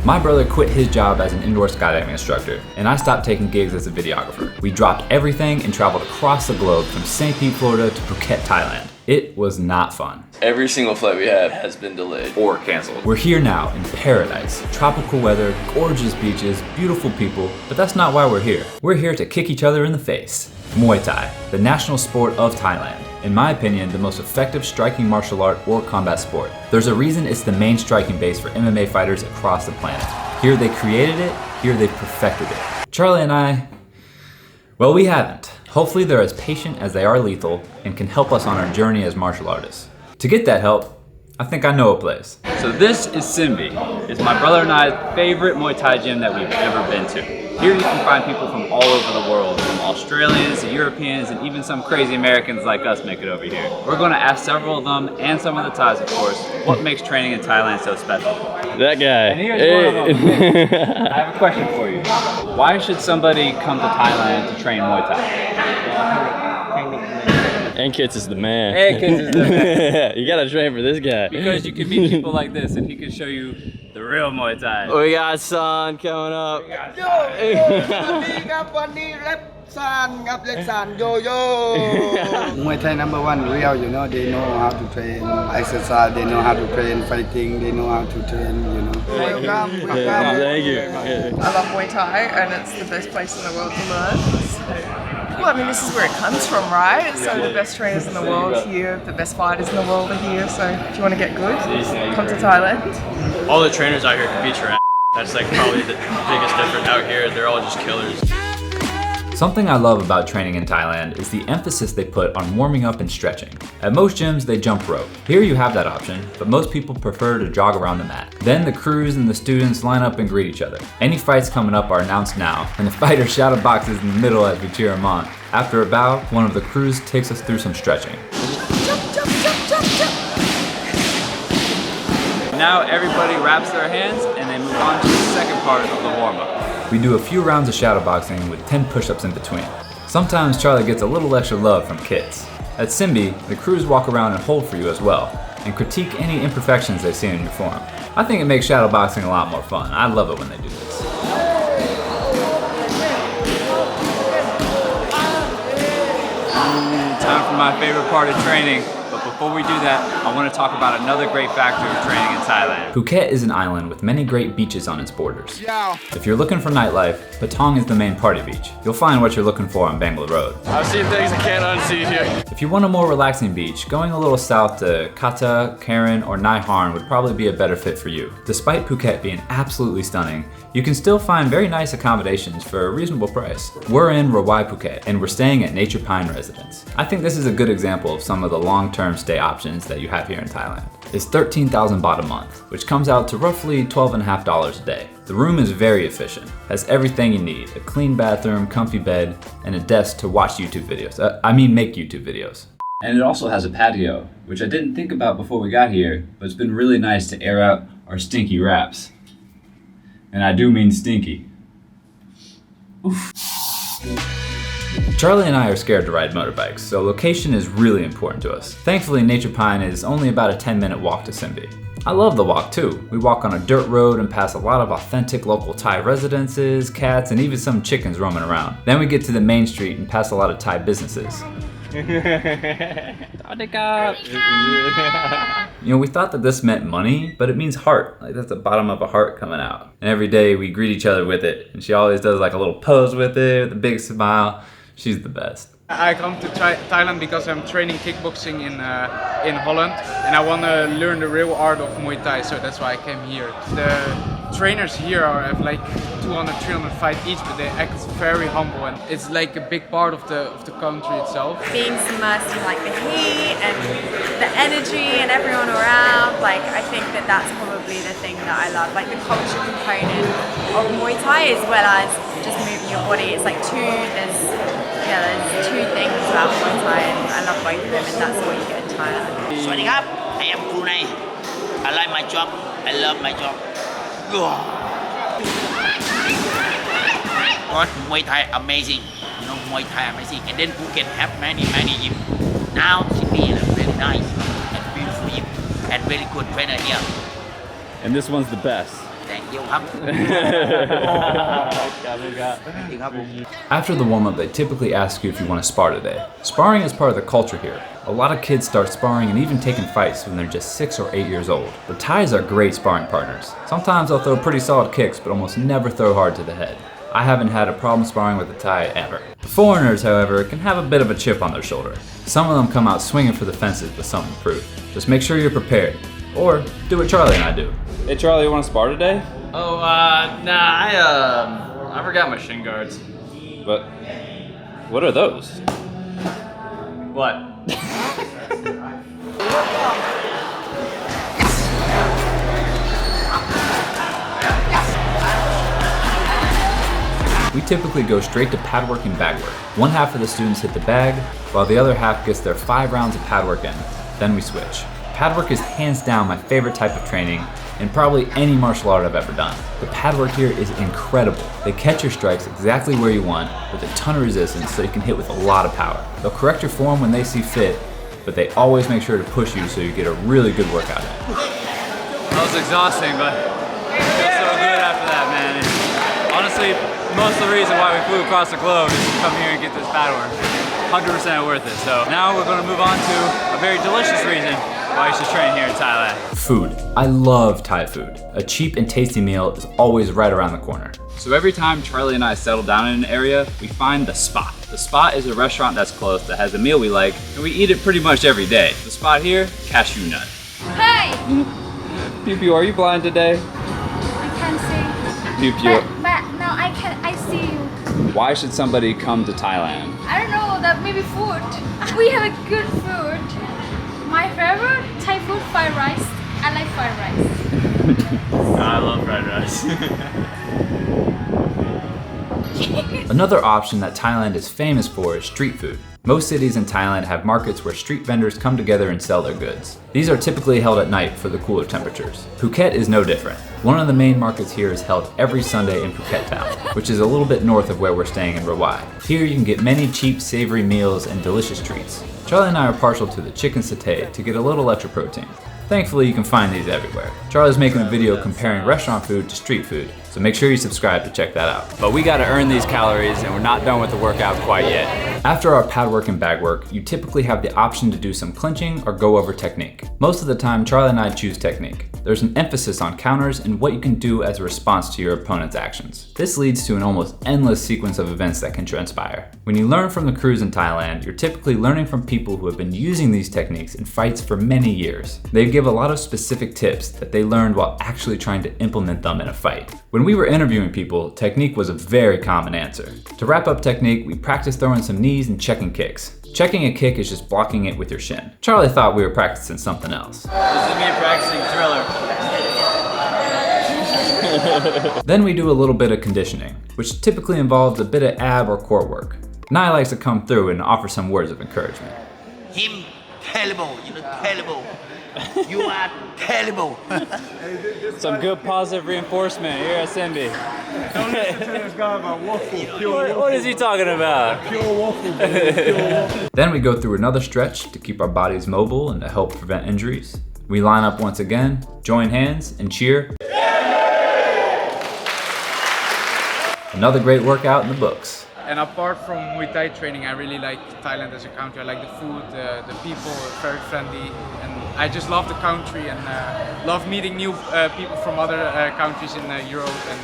My brother quit his job as an indoor skydiving instructor, and I stopped taking gigs as a videographer. We dropped everything and traveled across the globe from St. Pete, Florida to Phuket, Thailand. It was not fun. Every single flight we had has been delayed or canceled. We're here now in paradise. Tropical weather, gorgeous beaches, beautiful people, but that's not why we're here. We're here to kick each other in the face. Muay Thai, the national sport of Thailand. In my opinion, the most effective striking martial art or combat sport. There's a reason it's the main striking base for MMA fighters across the planet. Here they created it, here they perfected it. Charlie and I, well, we haven't. Hopefully they're as patient as they are lethal and can help us on our journey as martial artists. To get that help, I think I know a place. So this is Simbi. It's my brother and I's favorite Muay Thai gym that we've ever been to. Here you can find people from all over the world, from Australians to Europeans and even some crazy Americans like us make it over here. We're going to ask several of them, and some of the Thais of course, what makes training in Thailand so special. That guy. And here's one of them. I have a question for you. Why should somebody come to Thailand to train Muay Thai? Ankits is the man. Ankits is the man. You gotta train for this guy. Because you can meet people like this and he can show you the real Muay Thai. We got San coming up. Muay Thai number one real, you know, they know how to train exercise, they know how to train fighting, they know how to train, you know. Welcome. Thank you. I love Muay Thai and it's the best place in the world to learn. Well, I mean, this is where it comes from, right? So the best trainers in the world are here, the best fighters in the world are here. So if you want to get good, come to Thailand. All the trainers out here can beat your ass. That's like probably the biggest difference out here. They're all just killers. Something I love about training in Thailand is the emphasis they put on warming up and stretching. At most gyms, they jump rope. Here you have that option, but most people prefer to jog around the mat. Then the crews and the students line up and greet each other. Any fights coming up are announced now, and the fighter shadow boxes in the middle as we cheer him on. After a bout, one of the crews takes us through some stretching. Now everybody wraps their hands and they move on to the second part of the warm-up. We do a few rounds of shadow boxing with 10 push-ups in between. Sometimes Charlie gets a little extra love from kids. At Simbi, the crews walk around and hold for you as well, and critique any imperfections they see in your form. I think it makes shadow boxing a lot more fun. I love it when they do this. Time for my favorite part of training. But before we do that, I want to talk about another great factor of training in Thailand. Phuket is an island with many great beaches on its borders. If you're looking for nightlife, Patong is the main party beach. You'll find what you're looking for on Bangla Road. I've seen things I can't unsee here. If you want a more relaxing beach, going a little south to Kata, Karen, or Nai Harn would probably be a better fit for you. Despite Phuket being absolutely stunning, you can still find very nice accommodations for a reasonable price. We're in Rawai, Phuket, and we're staying at Nature Pine Residence. I think this is a good example of some of the long-term stay options that you have here in Thailand. It's 13,000 baht a month, which comes out to roughly $12.50 a day. The room is very efficient, has everything you need, a clean bathroom, comfy bed, and a desk to watch YouTube videos. Make YouTube videos. And it also has a patio, which I didn't think about before we got here, but it's been really nice to air out our stinky wraps. And I do mean stinky. Oof. Charlie and I are scared to ride motorbikes, so location is really important to us. Thankfully, Nature Pine is only about a 10-minute walk to Simbi. I love the walk too. We walk on a dirt road and pass a lot of authentic local Thai residences, cats, and even some chickens roaming around. Then we get to the main street and pass a lot of Thai businesses. You know, we thought that this meant money, but it means heart. Like that's the bottom of a heart coming out. And every day we greet each other with it. And she always does like a little pose with it, with a big smile. She's the best. I come to Thailand because I'm training kickboxing in Holland, and I want to learn the real art of Muay Thai, so that's why I came here. The trainers here have like 200, 300 fights each, but they act very humble, and it's like a big part of the country itself. Being submersed in like the heat and the energy and everyone around, like I think that's probably the thing that I love, like the culture component of Muay Thai as well as just moving your body. It's like there's two things about Muay Thai, and I love both of them, and that's what you get in Thailand. สวัสดีครับ I am Brunei. I like my job. I love my job. God, Muay Thai amazing. You know, Muay Thai amazing. And then Phuket have many gym. Now Sydney is very nice and beautiful gym and very good trainer here. And this one's the best. Thank you. เยี่ยมครับ After the warm-up, they typically ask you if you want to spar today. Sparring is part of the culture here. A lot of kids start sparring and even taking fights when they're just 6 or 8 years old. The Thais are great sparring partners. Sometimes they'll throw pretty solid kicks, but almost never throw hard to the head. I haven't had a problem sparring with a Thai ever. The foreigners, however, can have a bit of a chip on their shoulder. Some of them come out swinging for the fences with something to prove. Just make sure you're prepared. Or do what Charlie and I do. Hey Charlie, you want to spar today? Oh, nah, I forgot my shin guards. But what are those? What? We typically go straight to pad work and bag work. One half of the students hit the bag, while the other half gets their 5 rounds of pad work in. Then we switch. Pad work is hands down my favorite type of training in probably any martial art I've ever done. The pad work here is incredible. They catch your strikes exactly where you want with a ton of resistance so you can hit with a lot of power. They'll correct your form when they see fit, but they always make sure to push you so you get a really good workout in. That was exhausting, but I feel so good after that, man. And honestly, most of the reason why we flew across the globe is to come here and get this pad work. 100% worth it. So now we're going to move on to a very delicious reason why you should train here in Thailand. Food. I love Thai food. A cheap and tasty meal is always right around the corner. So every time Charlie and I settle down in an area, we find the Spot. The Spot is a restaurant that's close that has a meal we like, and we eat it pretty much every day. The Spot here, cashew nut. Hey! Pew Pew, are you blind today? I can't see. Pew Pew. But now I see you. Why should somebody come to Thailand? I don't know, that maybe food. We have a good food. My favorite Thai food, fried rice. I like fried rice. I love fried rice. Another option that Thailand is famous for is street food. Most cities in Thailand have markets where street vendors come together and sell their goods. These are typically held at night for the cooler temperatures. Phuket is no different. One of the main markets here is held every Sunday in Phuket town, which is a little bit north of where we're staying in Rawai. Here you can get many cheap, savory meals and delicious treats. Charlie and I are partial to the chicken satay to get a little extra protein. Thankfully, you can find these everywhere. Charlie's making a video comparing restaurant food to street food, so make sure you subscribe to check that out. But we gotta earn these calories, and we're not done with the workout quite yet. After our pad work and bag work, you typically have the option to do some clinching or go over technique. Most of the time, Charlie and I choose technique. There's an emphasis on counters and what you can do as a response to your opponent's actions. This leads to an almost endless sequence of events that can transpire. When you learn from the crews in Thailand, you're typically learning from people who have been using these techniques in fights for many years. They give a lot of specific tips that they learned while actually trying to implement them in a fight. When we were interviewing people, technique was a very common answer. To wrap up technique, we practiced throwing some knees and checking kicks. Checking a kick is just blocking it with your shin. Charlie thought we were practicing something else. This is me practicing Thriller. Then we do a little bit of conditioning, which typically involves a bit of ab or core work. Nai likes to come through and offer some words of encouragement. Him terrible, terrible. You are terrible. Some good positive reinforcement here at Simbi. Don't listen to this guy about waffle. What is he talking about? Pure waffle, bro. Pure waffle. Then we go through another stretch to keep our bodies mobile and to help prevent injuries. We line up once again, join hands, and cheer. Another great workout in the books. And apart from Muay Thai training, I really like Thailand as a country. I like the food, the people are very friendly, and I just love the country and love meeting new people from other countries in Europe and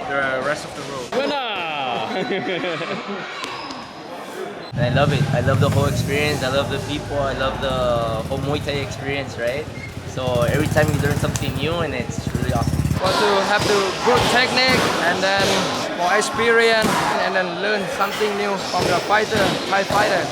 the rest of the world. I love it. I love the whole experience. I love the people. I love the whole Muay Thai experience, right? So every time you learn something new, and it's really awesome. Want to have the good technique and then more experience and then learn something new from the fighter, Thai fighter.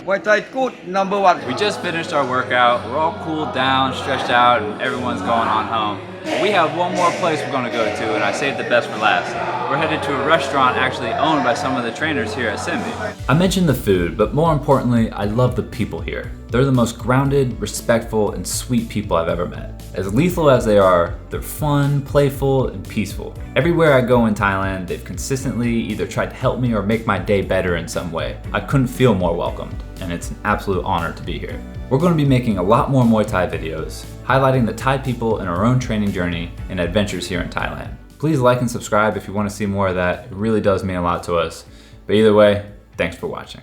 Muay Thai good, number one. We just finished our workout. We're all cooled down, stretched out, and everyone's going on home. We have one more place we're going to go to, and I saved the best for last. We're headed to a restaurant actually owned by some of the trainers here at Simbi. I mentioned the food, but more importantly, I love the people here. They're the most grounded, respectful, and sweet people I've ever met. As lethal as they are, they're fun, playful, and peaceful. Everywhere I go in Thailand, they've consistently either tried to help me or make my day better in some way. I couldn't feel more welcomed, and it's an absolute honor to be here. We're going to be making a lot more Muay Thai videos, highlighting the Thai people in our own training journey and adventures here in Thailand. Please like and subscribe if you want to see more of that. It really does mean a lot to us. But either way, thanks for watching.